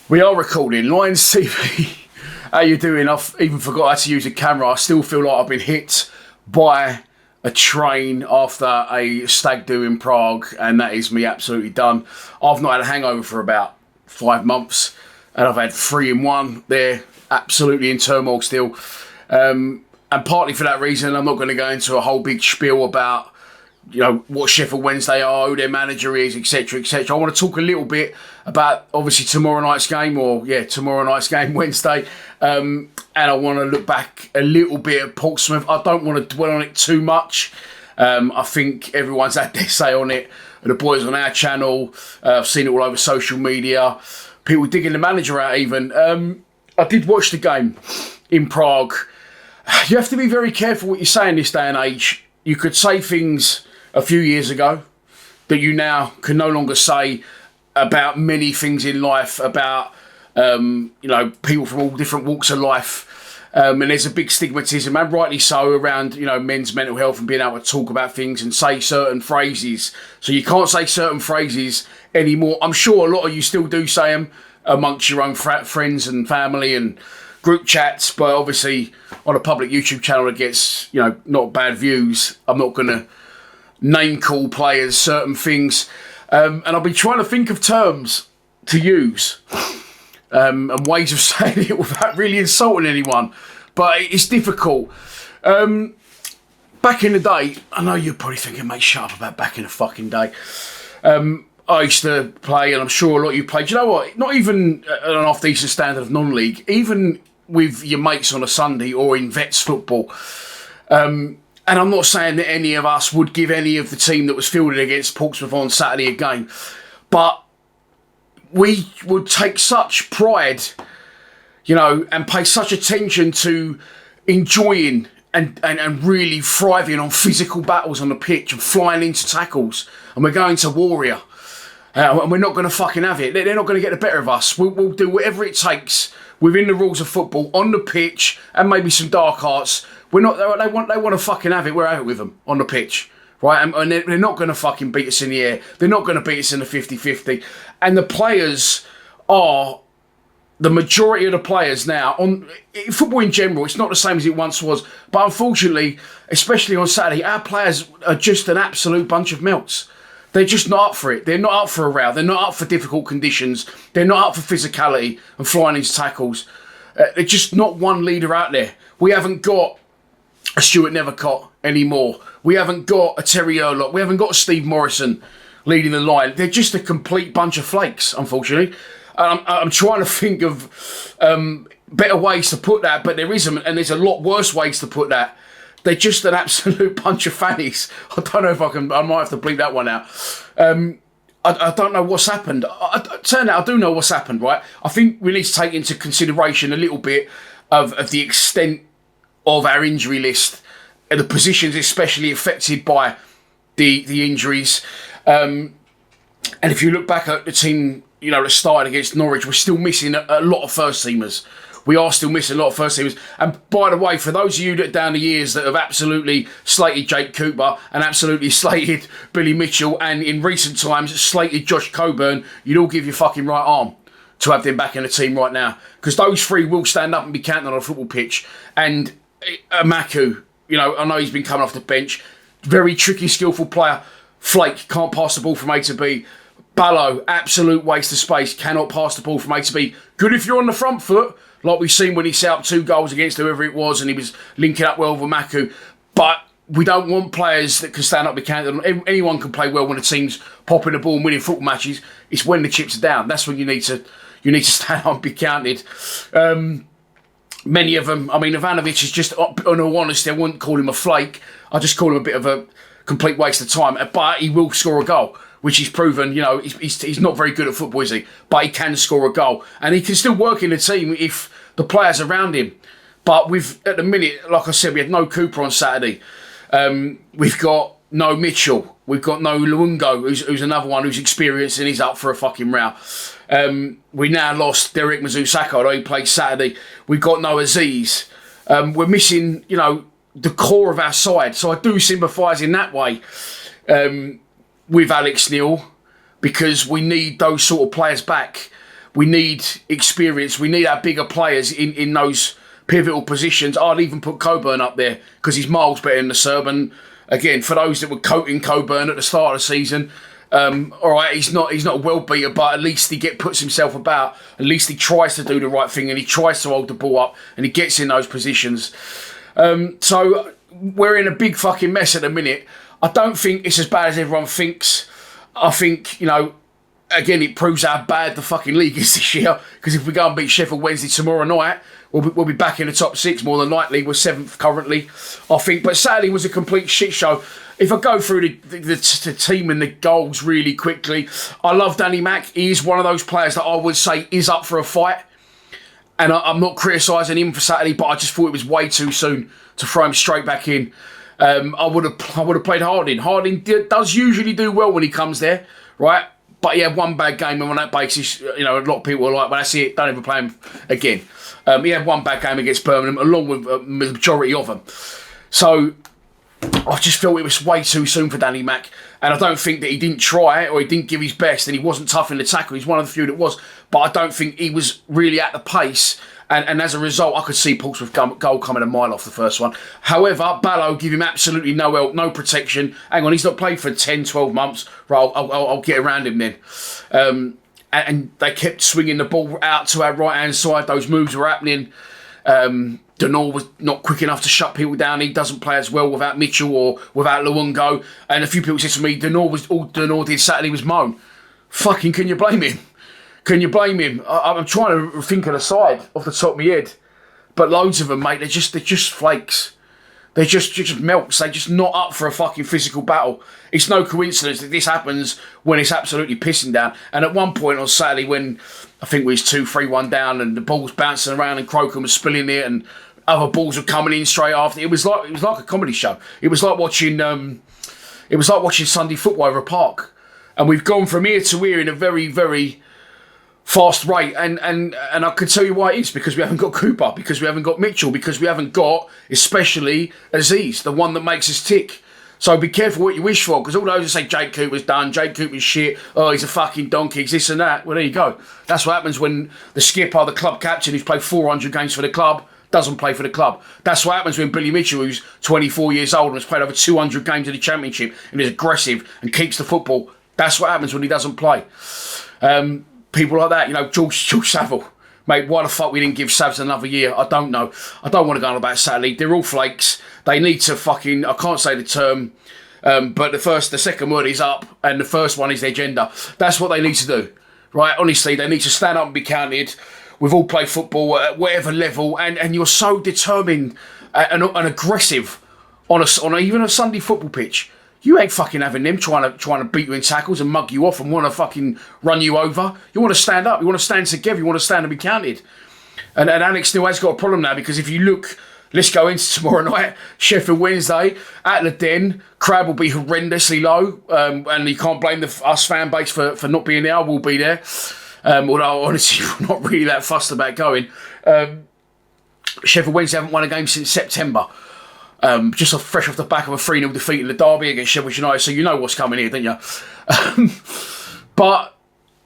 We are recording. Lions TV, how you doing? I've even forgot how to use a camera. I still feel like I've been hit by a train after a stag do in Prague, and that is me absolutely done. I've not had a hangover for about 5 months, and I've had 3 in 1. They're absolutely in turmoil still. And partly for that reason, I'm not going to go into a whole big spiel about what Sheffield Wednesday are, who their manager is, etc, etc. I want to talk a little bit about, obviously, tomorrow night's game, Wednesday. And I want to look back a little bit at Portsmouth. I don't want to dwell on it too much. I think everyone's had their say on it. The boys on our channel, I've seen it all over social media. People digging the manager out even. I did watch the game in Prague. You have to be very careful what you say in this day and age. You could say things a few years ago that you now can no longer say about many things in life, about people from all different walks of life, and there's a big stigmatism, and rightly so, around men's mental health and being able to talk about things and say certain phrases. So you can't say certain phrases anymore. I'm sure a lot of you still do say them amongst your own friends and family and group chats, but obviously on a public YouTube channel that gets not bad views, I'm not going to name call players certain things, and I'll be trying to think of terms to use and ways of saying it without really insulting anyone, but it's difficult. Back in the day, I know you're probably thinking, mate, shut up about back in the fucking day. I used to play, and I'm sure a lot of you played. You know what? Not even an half-decent standard of non-league, even with your mates on a Sunday or in vets football. And I'm not saying that any of us would give any of the team that was fielded against Portsmouth on Saturday a game, but we would take such pride, and pay such attention to enjoying and really thriving on physical battles on the pitch and flying into tackles, and we're going to Warrior. And we're not going to fucking have it. They're not going to get the better of us. We'll do whatever it takes within the rules of football, on the pitch, and maybe some dark arts. We're not. They want to fucking have it. We're out with them on the pitch, right? And they're not going to fucking beat us in the air. They're not going to beat us in the 50-50. And the players are, the majority of the players now, on football in general, it's not the same as it once was. But unfortunately, especially on Saturday, our players are just an absolute bunch of melts. They're just not up for it. They're not up for a row. They're not up for difficult conditions. They're not up for physicality and flying into tackles. They're just not one leader out there. We haven't got a Stuart Nethercott anymore. We haven't got a Terry Urlock. We haven't got a Steve Morrison leading the line. They're just a complete bunch of flakes, unfortunately. I'm trying to think of better ways to put that, but there isn't, and there's a lot worse ways to put that. They're just an absolute bunch of fannies. I don't know if I might have to bleep that one out. I don't know what's happened. Turn out I do know what's happened, right? I think we need to take into consideration a little bit of the extent of our injury list and the positions especially affected by the injuries. And if you look back at the team, that started against Norwich, we're still missing a lot of first teamers. We are still missing a lot of first teamers. And by the way, for those of you that down the years that have absolutely slated Jake Cooper and absolutely slated Billy Mitchell, and in recent times slated Josh Coburn, you'd all give your fucking right arm to have them back in the team right now. Because those three will stand up and be counted on a football pitch. And Maku, I know he's been coming off the bench. Very tricky, skillful player. Flake, can't pass the ball from A to B. Ballo, absolute waste of space, cannot pass the ball from A to B. Good if you're on the front foot, like we've seen when he set up 2 goals against whoever it was and he was linking up well with Maku. But we don't want players that can stand up and be counted on. Anyone can play well when the team's popping the ball and winning football matches. It's when the chips are down. That's when you need to stand up and be counted. Many of them, Ivanovic is just, in all honesty, I wouldn't call him a flake. I just call him a bit of a complete waste of time. But he will score a goal, which he's proven. He's not very good at football, is he? But he can score a goal. And he can still work in the team if the players around him. But at the minute, like I said, we had no Cooper on Saturday. We've got no Mitchell. We've got no Luongo, who's another one who's experienced and he's up for a fucking row. We now lost Derek Mazusaka, although he played Saturday. We've got no Aziz. We're missing, the core of our side. So I do sympathise in that way with Alex Neil, because we need those sort of players back. We need experience. We need our bigger players in those pivotal positions. I'd even put Coburn up there because he's miles better than the Serb. And again, for those that were quoting Coburn at the start of the season, all right, he's not a world beater, but at least he puts himself about. At least he tries to do the right thing and he tries to hold the ball up and he gets in those positions. So we're in a big fucking mess at the minute. I don't think it's as bad as everyone thinks. I think, again, it proves how bad the fucking league is this year. Because if we go and beat Sheffield Wednesday tomorrow night, we'll be back in the top 6 more than likely. We're 7th currently, I think. But Saturday was a complete shit show. If I go through the team and the goals really quickly, I love Danny Mack. He is one of those players that I would say is up for a fight. And I'm not criticising him for Saturday, but I just thought it was way too soon to throw him straight back in. I would have played Harding. Harding does usually do well when he comes there, right? But he had one bad game, and on that basis, a lot of people are like, well, that's it, don't ever play him again. He had one bad game against Birmingham, along with the majority of them. So I just felt it was way too soon for Danny Mack. And I don't think that he didn't try or he didn't give his best and he wasn't tough in the tackle. He's one of the few that was. But I don't think he was really at the pace. And as a result, I could see Portsmouth goal coming a mile off the first one. However, Ballo give him absolutely no help, no protection. Hang on, he's not played for 10, 12 months. Right, I'll get around him then. And they kept swinging the ball out to our right-hand side. Those moves were happening. Denor was not quick enough to shut people down. He doesn't play as well without Mitchell or without Luongo. And a few people said to me, all Denor did Saturday was moan. Fucking, can you blame him? Can you blame him? I'm trying to think of the side off the top of my head. But loads of them, mate, they're just flakes. They're just melts. They're just not up for a fucking physical battle. It's no coincidence that this happens when it's absolutely pissing down. And at one point on Saturday when I think we was 2-3-1 down and the ball was bouncing around and Crocombe was spilling it and other balls were coming in straight after. It was like a comedy show. It was like watching Sunday football over a park. And we've gone from here to here in a very, very fast rate, and I can tell you why it is, because we haven't got Cooper, because we haven't got Mitchell, because we haven't got, especially, Aziz, the one that makes us tick. So be careful what you wish for, because all those that say Jake Cooper's done, Jake Cooper's shit, oh, he's a fucking donkey, he's this and that. Well, there you go. That's what happens when the skipper, the club captain, who's played 400 games for the club, doesn't play for the club. That's what happens when Billy Mitchell, who's 24 years old and has played over 200 games in the Championship and is aggressive and keeps the football. That's what happens when he doesn't play. People like that, George Saville. Mate, why the fuck we didn't give Savs another year? I don't know. I don't want to go on about Saturday. They're all flakes. They need to fucking, I can't say the term, but the second word is up, and the first one is their gender. That's what they need to do, right? Honestly, they need to stand up and be counted. We've all played football at whatever level, and you're so determined and aggressive on even a Sunday football pitch. You ain't fucking having them trying to beat you in tackles and mug you off and want to fucking run you over. You want to stand up. You want to stand together. You want to stand and be counted. And Alex still has got a problem now, because if you look, let's go into tomorrow night, Sheffield Wednesday at the Den. Crowd will be horrendously low, and you can't blame us fan base for not being there. We'll be there. Although honestly, we're not really that fussed about going. Sheffield Wednesday haven't won a game since September. Just fresh off the back of a 3-0 defeat in the derby against Sheffield United, so you know what's coming here, don't you? But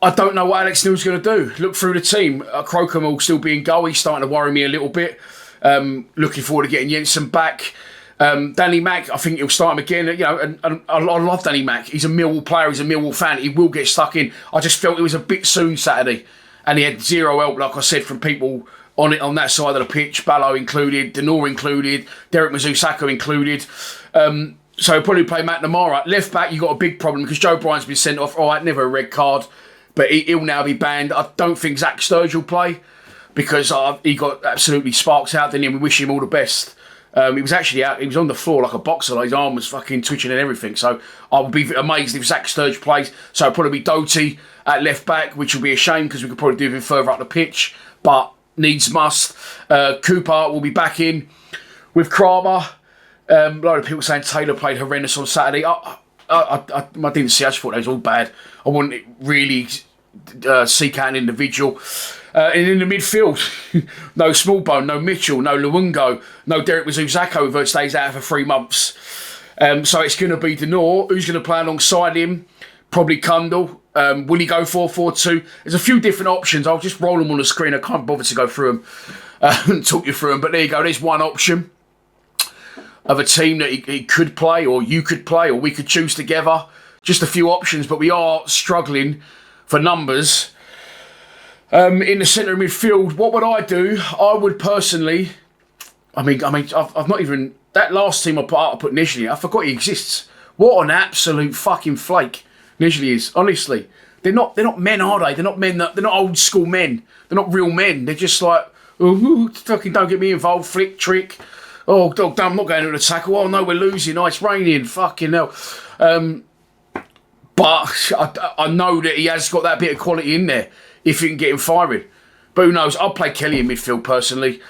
I don't know what Alex Neil's going to do. Look through the team. Crocombe will still be in goal. He's starting to worry me a little bit. Looking forward to getting Jensen back. Danny Mack, I think he'll start him again. And I love Danny Mack. He's a Millwall player. He's a Millwall fan. He will get stuck in. I just felt it was a bit soon Saturday, and he had zero help, like I said, from people on that side of the pitch. Ballo included, Denor included, Derek Mazusako included. So he'll probably play Matt Namara. Left back, you've got a big problem because Joe Bryan's been sent off. All right, never a red card, but he'll now be banned. I don't think Zach Sturge will play because he got absolutely sparks out, didn't he? We wish him all the best. He was actually out, he was on the floor like a boxer, like his arm was fucking twitching and everything. So I would be amazed if Zach Sturge plays. So it'll probably be Doty at left back, which will be a shame because we could probably do him further up the pitch, but needs must. Cooper will be back in with Kramer. A lot of people saying Taylor played horrendous on Saturday. I didn't see. I just thought they was all bad. I wouldn't really seek out an individual. And in the midfield, no Smallbone, no Mitchell, no Luongo, no Derek Mazuzako, who stays out for 3 months. So it's going to be Denor. Who's going to play alongside him? Probably Kundle. Will he go 4-4-2? There's a few different options. I'll just roll them on the screen. I can't bother to go through them and talk you through them. But there you go. There's one option of a team that he could play, or you could play, or we could choose together. Just a few options, but we are struggling for numbers. In the centre of midfield, what would I do? I would personally... I've not even... That last team I put initially, I forgot he exists. What an absolute fucking flake Nisley is, honestly. They're not men, are they? They're not men. They're not old school men. They're not real men. They're just like, oh, fucking don't get me involved. Flick, trick. Oh, I'm not going to the tackle. Oh no, we're losing. Oh, it's raining. Fucking hell. But I know that he has got that bit of quality in there if you can get him firing. But who knows? I'll play Kelly in midfield personally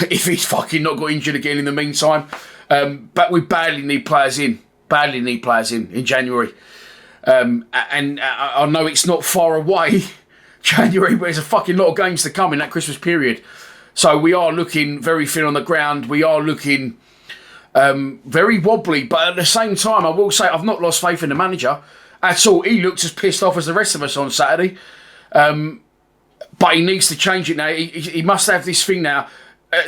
if he's fucking not got injured again in the meantime. But we badly need players in. Badly need players in January. And I know it's not far away, January, but there's a fucking lot of games to come in that Christmas period. So we are looking very thin on the ground. We are looking very wobbly. But at the same time, I will say I've not lost faith in the manager at all. He looked as pissed off as the rest of us on Saturday. But he needs to change it now. He must have this thing now.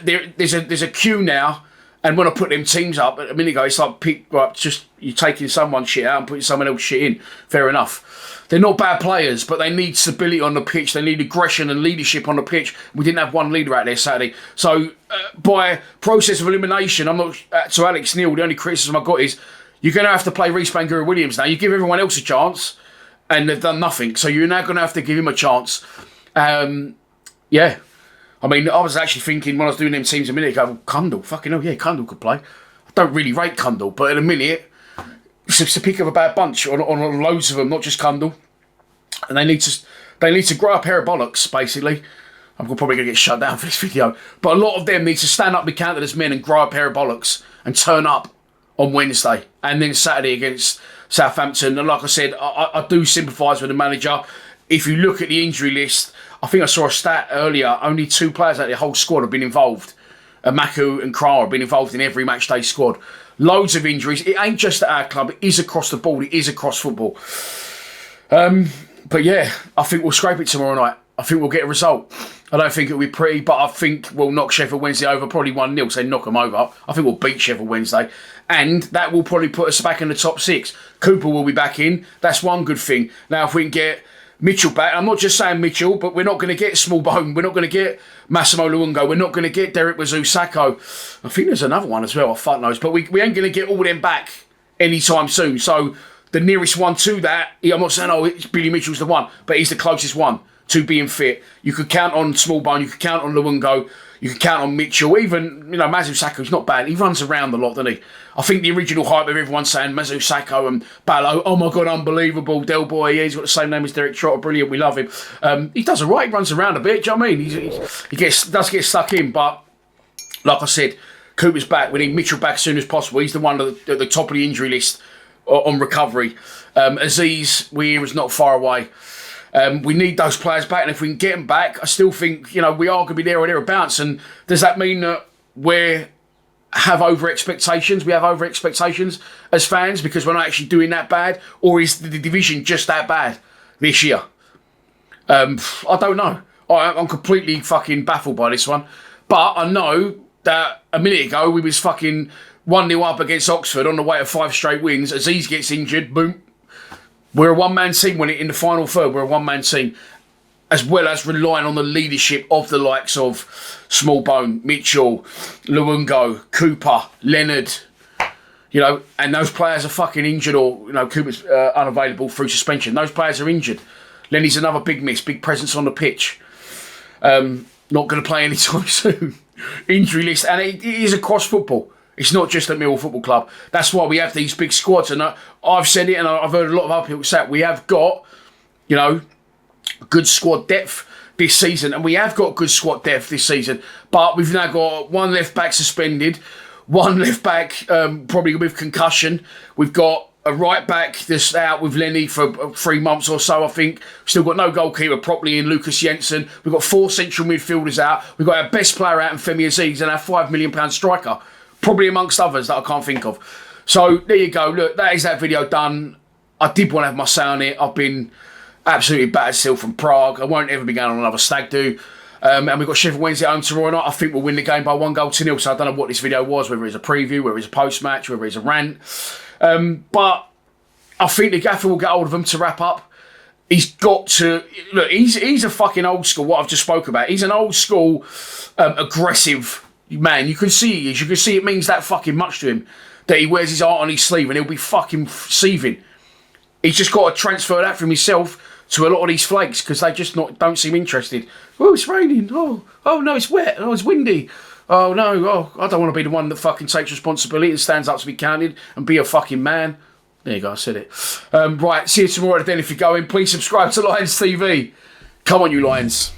There's a queue now. And when I put them teams up a minute ago, it's like just you taking someone's shit out and putting someone else's shit in. Fair enough. They're not bad players, but they need stability on the pitch. They need aggression and leadership on the pitch. We didn't have one leader out there Saturday. So by process of elimination, I'm not to Alex Neil. The only criticism I got is you're going to have to play Reece Bangura-Williams now. You give everyone else a chance, and they've done nothing. So you're now going to have to give him a chance. Yeah. I mean, I was actually thinking when I was doing them teams a minute ago, Cundle, fucking hell, yeah, Cundle could play. I don't really rate Cundle, but in a minute, it's a pick of a bad bunch on loads of them, not just Cundle. And they need to grow a pair of bollocks, basically. I'm probably going to get shut down for this video. But a lot of them need to stand up, be counted as men and grow a pair of bollocks and turn up on Wednesday. And then Saturday against Southampton. And like I said, I do sympathise with the manager. If you look at the injury list, I think I saw a stat earlier, only 2 players out of the whole squad have been involved. Maku and Krah have been involved in every matchday squad. Loads of injuries. It ain't just at our club, it is across the board, it is across football. But yeah, I think we'll scrape it tomorrow night. I think we'll get a result. I don't think it'll be pretty, but I think we'll knock Sheffield Wednesday over, probably 1-0, so knock them over. I think we'll beat Sheffield Wednesday. And that will probably put us back in the top 6. Cooper will be back in. That's one good thing. Now, if we can get Mitchell back, I'm not just saying Mitchell, but we're not going to get Small Bone. We're not going to get Massimo Luongo. We're not going to get Derek Wazoo-Sakho. I think there's another one as well, I fuck knows. But we ain't going to get all them back anytime soon. So the nearest one to that, I'm not saying, it's Billy Mitchell's the one, but he's the closest one to being fit. You could count on Small Bone, you could count on Luongo, you could count on Mitchell. Even, Mazu-Sakho's not bad. He runs around a lot, doesn't he? I think the original hype of everyone saying Mazu-Sakho and Ballo, oh my God, unbelievable. Del Boy, yeah, he's got the same name as Derek Trotter, brilliant, we love him. He does all right, he runs around a bit, do you know what I mean? He does get stuck in, but like I said, Cooper's back. We need Mitchell back as soon as possible. He's the one at the top of the injury list on recovery. Aziz, we hear, is not far away. We need those players back, and if we can get them back, I still think we are going to be there or thereabouts. And does that mean that we have over expectations? We have over expectations as fans because we're not actually doing that bad, or is the division just that bad this year? I don't know. I'm completely fucking baffled by this one, but I know that a minute ago we was fucking 1-0 up against Oxford on the way to 5 straight wins. Aziz gets injured, boom. We're a one-man team when in the final third. We're a one-man team, as well as relying on the leadership of the likes of Smallbone, Mitchell, Luongo, Cooper, Leonard. And those players are fucking injured, or Cooper's unavailable through suspension. Those players are injured. Lenny's another big miss, big presence on the pitch. Not going to play anytime soon. Injury list, and it is across football. It's not just at Millwall Football Club. That's why we have these big squads. And I've said it, and I've heard a lot of other people say it. We have got, good squad depth this season. And we have got good squad depth this season. But we've now got 1 left back suspended, 1 left back probably with concussion. We've got a right back that's out with Lenny for 3 months or so, I think. Still got no goalkeeper properly in Lucas Jensen. We've got 4 central midfielders out. We've got our best player out in Femi Aziz and our £5 million striker. Probably amongst others that I can't think of. So there you go. Look, that is that video done. I did want to have my say on it. I've been absolutely battered still from Prague. I won't ever be going on another stag do. And we've got Sheffield Wednesday home tomorrow night. I think we'll win the game by 1-0. So I don't know what this video was, whether it's a preview, whether it's a post-match, whether it's a rant. But I think the gaffer will get hold of him to wrap up. He's got to... Look, he's a fucking old school, what I've just spoke about. He's an old school, aggressive man. You can see he is. You can see it means that fucking much to him that he wears his heart on his sleeve and he'll be fucking seething. He's just got to transfer that from himself to a lot of these flakes because they just don't seem interested. Oh, it's raining. Oh no, it's wet. Oh, it's windy. Oh no, I don't want to be the one that fucking takes responsibility and stands up to be counted and be a fucking man. There you go, I said it. Right, see you tomorrow then if you're going. Please subscribe to Lions TV. Come on, you Lions.